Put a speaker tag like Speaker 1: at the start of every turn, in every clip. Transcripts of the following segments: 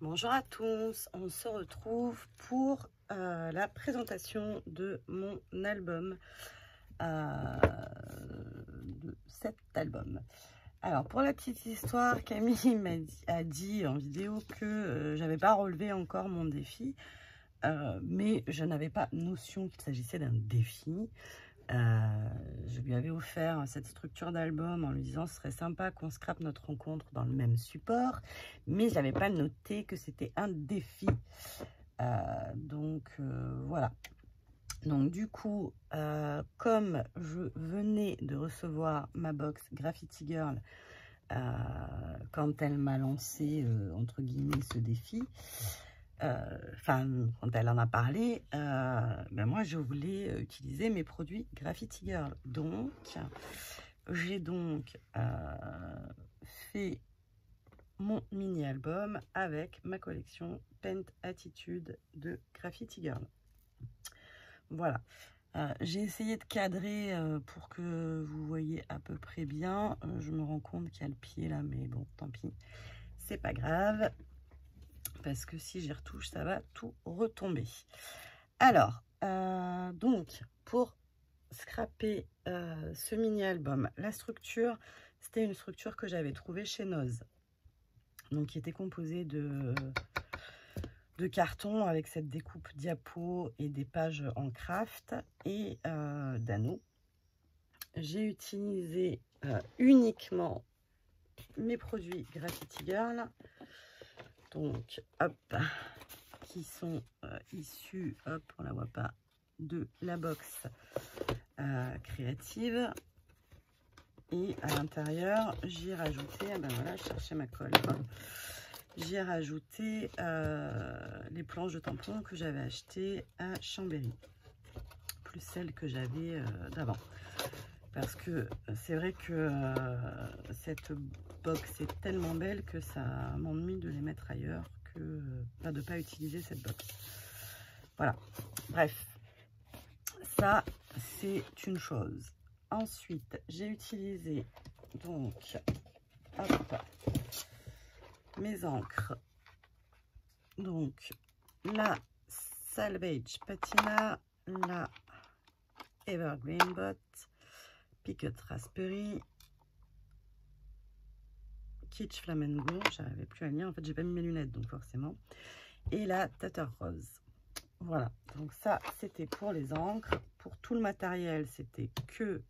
Speaker 1: Bonjour à tous, on se retrouve pour la présentation de mon album, de cet album. Alors pour la petite histoire, Camille a dit en vidéo que j'avais pas relevé encore mon défi, mais je n'avais pas notion qu'il s'agissait d'un défi. Je lui avais offert cette structure d'album en lui disant ce serait sympa qu'on scrape notre rencontre dans le même support, mais je n'avais pas noté que c'était un défi. Voilà. Donc du coup, comme je venais de recevoir ma box Graffiti Girl quand elle m'a lancé entre guillemets ce défi, quand elle en a parlé, moi je voulais utiliser mes produits Graffiti Girl. Donc j'ai fait mon mini album avec ma collection Paint Attitude de Graffiti Girl. Voilà. J'ai essayé de cadrer pour que vous voyez à peu près bien. Je me rends compte qu'il y a le pied là, mais bon, tant pis. C'est pas grave. Parce que si j'y retouche, ça va tout retomber. Alors, donc, pour scraper ce mini-album, la structure, c'était une structure que j'avais trouvée chez Noz. Donc, qui était composée de carton avec cette découpe diapo et des pages en craft et d'anneaux. J'ai utilisé uniquement mes produits Graffiti Girl. Donc, hop, qui sont issus, hop, on la voit pas, de la box créative. Et à l'intérieur, j'ai rajouté, voilà, je cherchais ma colle. J'ai rajouté les planches de tampons que j'avais achetées à Chambéry, plus celles que j'avais d'avant. Parce que c'est vrai que cette box est tellement belle que ça m'ennuie de les mettre ailleurs, que de ne pas utiliser cette box. Voilà, bref, ça c'est une chose. Ensuite, j'ai utilisé donc hop, mes encres. Donc la Salvage Patina, la Evergreen Bot, Picket Raspberry, Kitsch Flamengo, j'arrivais plus à lire, en fait j'ai pas mis mes lunettes donc forcément, et la Tatter Rose. Voilà, donc ça c'était pour les encres. Pour tout le matériel, c'était que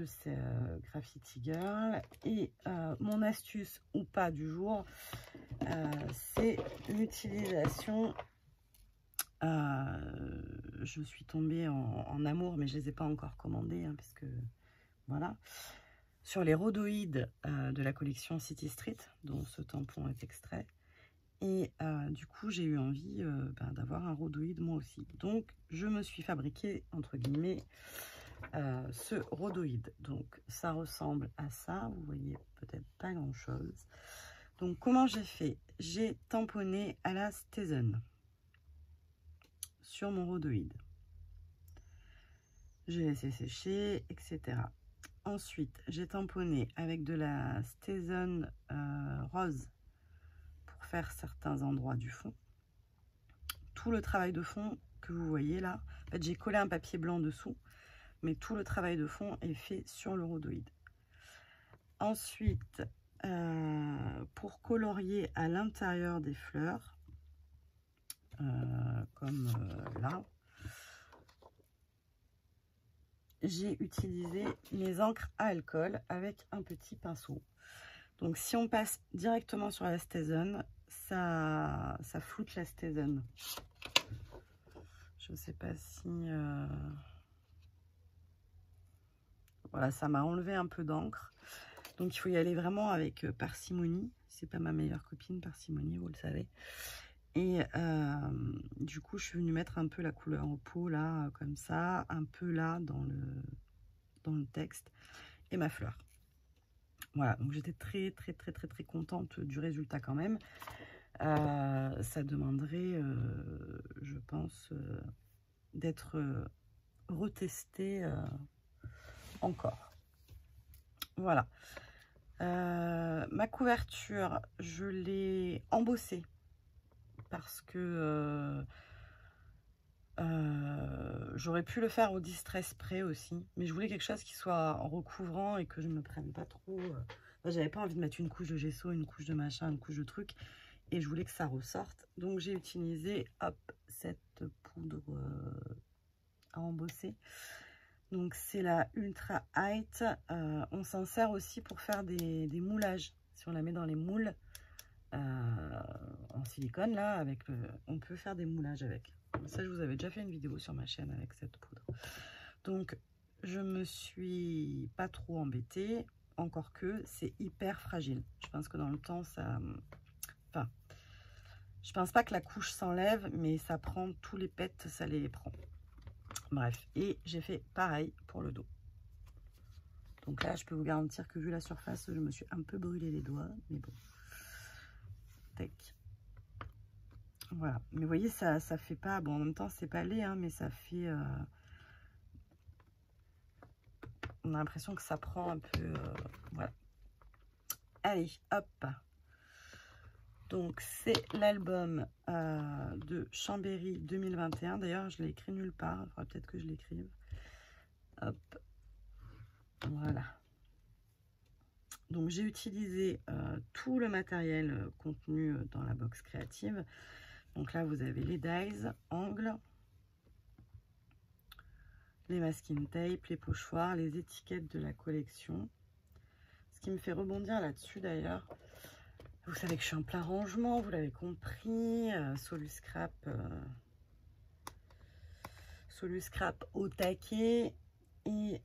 Speaker 1: c'est Graffiti Girl. Et mon astuce ou pas du jour, c'est l'utilisation. Je suis tombée en amour, mais je les ai pas encore commandés, hein, parce que voilà, sur les rhodoïdes de la collection City Street, dont ce tampon est extrait. Et du coup, j'ai eu envie d'avoir un rhodoïde moi aussi. Donc, je me suis fabriqué, entre guillemets, ce rhodoïde. Donc, ça ressemble à ça. Vous voyez peut-être pas grand-chose. Donc, comment j'ai fait? J'ai tamponné à la Stézen sur mon rhodoïde. J'ai laissé sécher, etc. Ensuite, j'ai tamponné avec de la Stézen rose pour faire certains endroits du fond. Tout le travail de fond que vous voyez là, en fait, j'ai collé un papier blanc dessous, mais tout le travail de fond est fait sur le rhodoïde. Ensuite, pour colorier à l'intérieur des fleurs, comme là, j'ai utilisé mes encres à alcool avec un petit pinceau. Donc si on passe directement sur la Stézen, ça floute la Stézen. Je ne sais pas si... Voilà, ça m'a enlevé un peu d'encre. Donc il faut y aller vraiment avec parcimonie. C'est pas ma meilleure copine, parcimonie, vous le savez. Et du coup, je suis venue mettre un peu la couleur au pot, là, comme ça. Un peu là, dans le texte. Et ma fleur. Voilà, donc j'étais très contente du résultat quand même. Ça demanderait, je pense, d'être retesté encore. Voilà. Ma couverture, je l'ai embossée parce que j'aurais pu le faire au distress spray aussi, mais je voulais quelque chose qui soit recouvrant et que je ne me prenne pas trop. J'avais pas envie de mettre une couche de gesso, une couche de machin, une couche de truc, et je voulais que ça ressorte. Donc j'ai utilisé, hop, cette poudre à embosser. Donc c'est la Ultra Height. On s'en sert aussi pour faire des moulages. Si on la met dans les moules en silicone, là, avec on peut faire des moulages avec. Ça, je vous avais déjà fait une vidéo sur ma chaîne avec cette poudre. Donc, je me suis pas trop embêtée, encore que c'est hyper fragile. Je pense que dans le temps, ça... Enfin, je pense pas que la couche s'enlève, mais ça prend tous les pets, ça les prend. Bref, et j'ai fait pareil pour le dos. Donc là, je peux vous garantir que vu la surface, je me suis un peu brûlé les doigts, mais bon. Tac. Voilà, mais vous voyez, ça fait pas, bon en même temps c'est pas laid, hein, mais ça fait, on a l'impression que ça prend un peu, voilà. Allez, hop. Donc c'est l'album de Chambéry 2021, d'ailleurs je l'ai écrit nulle part, il faudra peut-être que je l'écrive. Hop, voilà. Donc j'ai utilisé tout le matériel contenu dans la box créative. Donc là, vous avez les dies, angles, les masking tape, les pochoirs, les étiquettes de la collection. Ce qui me fait rebondir là-dessus d'ailleurs, vous savez que je suis en plein rangement, vous l'avez compris, Soluscrap au taquet. Et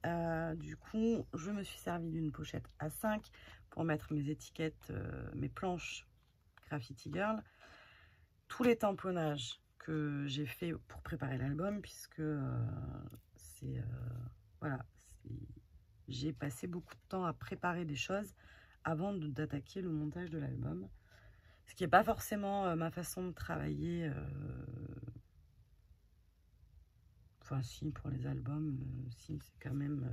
Speaker 1: du coup, je me suis servi d'une pochette A5 pour mettre mes étiquettes, mes planches Graffiti Girl. Tous les tamponnages que j'ai fait pour préparer l'album, puisque voilà, j'ai passé beaucoup de temps à préparer des choses avant d'attaquer le montage de l'album. Ce qui n'est pas forcément ma façon de travailler. Enfin, si, pour les albums, si, c'est quand même...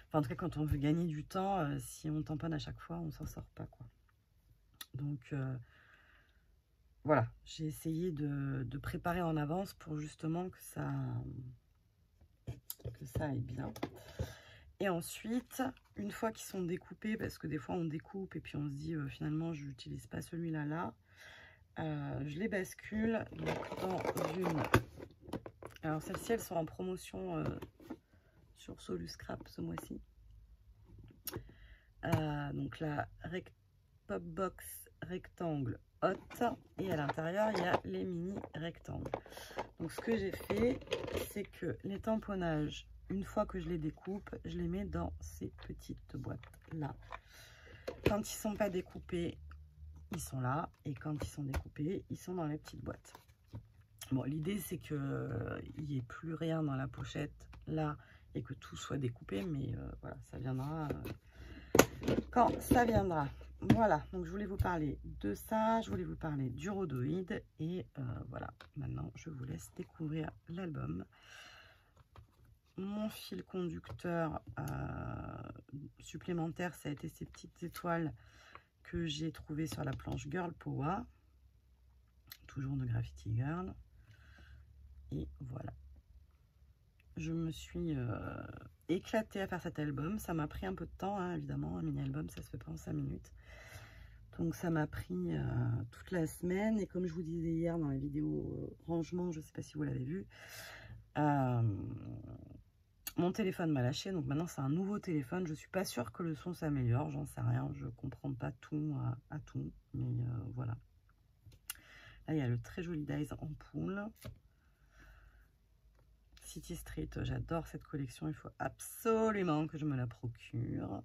Speaker 1: Enfin, en tout cas, quand on veut gagner du temps, si on tamponne à chaque fois, on s'en sort pas, quoi. Donc... voilà, j'ai essayé de préparer en avance pour justement que ça aille bien. Et ensuite, une fois qu'ils sont découpés, parce que des fois on découpe et puis on se dit finalement je n'utilise pas celui-là là, je les bascule donc dans une... Alors celles-ci elles sont en promotion sur Soluscrap ce mois-ci. Donc la Pop Box rectangle haute et à l'intérieur il y a les mini rectangles. Donc ce que j'ai fait, c'est que les tamponnages, une fois que je les découpe, je les mets dans ces petites boîtes là. Quand ils sont pas découpés, ils sont là, et quand ils sont découpés, ils sont dans les petites boîtes. Bon, l'idée c'est que il n'y ait plus rien dans la pochette là et que tout soit découpé, mais voilà, ça viendra quand ça viendra. Voilà, donc je voulais vous parler de ça, je voulais vous parler du rhodoïde et voilà, maintenant je vous laisse découvrir l'album. Mon fil conducteur supplémentaire, ça a été ces petites étoiles que j'ai trouvées sur la planche Girl Power, toujours de Graffiti Girl. Et voilà, je me suis éclatée à faire cet album. Ça m'a pris un peu de temps, hein, évidemment, un mini-album, ça se fait pas en 5 minutes. Donc ça m'a pris toute la semaine. Et comme je vous disais hier dans la vidéo rangement, je ne sais pas si vous l'avez vu, mon téléphone m'a lâché. Donc maintenant c'est un nouveau téléphone. Je ne suis pas sûre que le son s'améliore, j'en sais rien. Je ne comprends pas tout à tout. Mais voilà. Là il y a le très joli Dies en poule. City Street, j'adore cette collection. Il faut absolument que je me la procure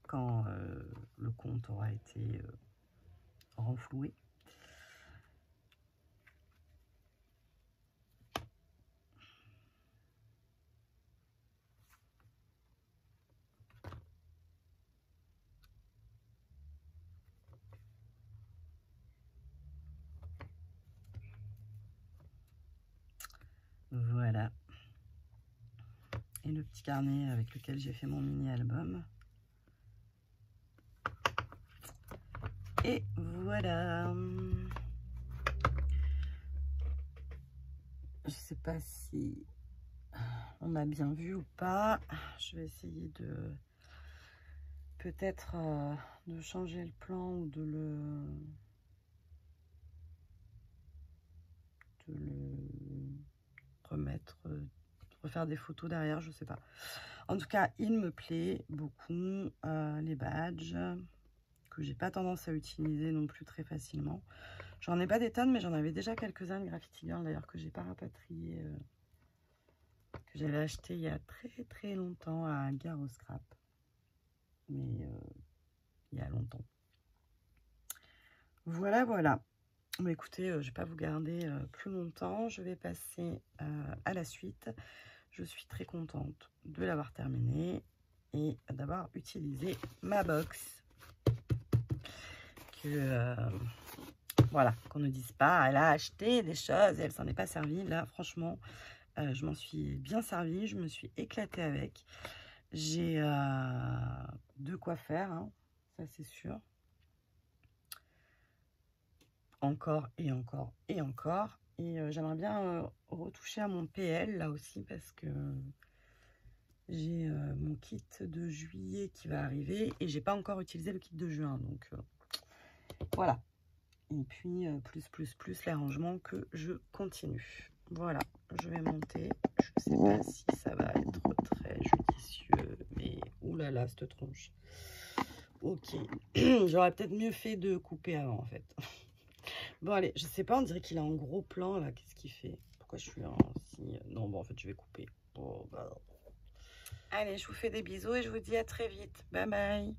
Speaker 1: quand le compte aura été renfloué. Voilà. Et le petit carnet avec lequel j'ai fait mon mini-album. Et voilà. Je sais pas si on a bien vu ou pas. Je vais essayer de peut-être de changer le plan ou de le remettre, refaire des photos derrière, je sais pas. En tout cas, il me plaît beaucoup, les badges que j'ai pas tendance à utiliser non plus très facilement. J'en ai pas des tonnes, mais j'en avais déjà quelques-uns de Graffiti Girl d'ailleurs que j'ai pas rapatrié, que j'avais acheté il y a très longtemps à Gare au Scrap, mais il y a longtemps. Voilà. Bah, écoutez, je vais pas vous garder plus longtemps. Je vais passer à la suite. Je suis très contente de l'avoir terminé et d'avoir utilisé ma box. Voilà, qu'on ne dise pas, elle a acheté des choses et elle s'en est pas servie. Là, franchement, je m'en suis bien servie. Je me suis éclatée avec. J'ai de quoi faire, hein, ça c'est sûr. Encore et encore et encore. Et j'aimerais bien retoucher à mon PL là aussi parce que j'ai mon kit de juillet qui va arriver et j'ai pas encore utilisé le kit de juin. Donc voilà. Et puis plus les rangements que je continue. Voilà, je vais monter. Je sais pas si ça va être très judicieux, mais oulala, cette tronche. Ok, j'aurais peut-être mieux fait de couper avant en fait. Bon allez, je sais pas, on dirait qu'il a un gros plan là. Qu'est-ce qu'il fait? Pourquoi je suis si... Non, bon en fait je vais couper. Oh, bah... Allez, je vous fais des bisous et je vous dis à très vite. Bye bye.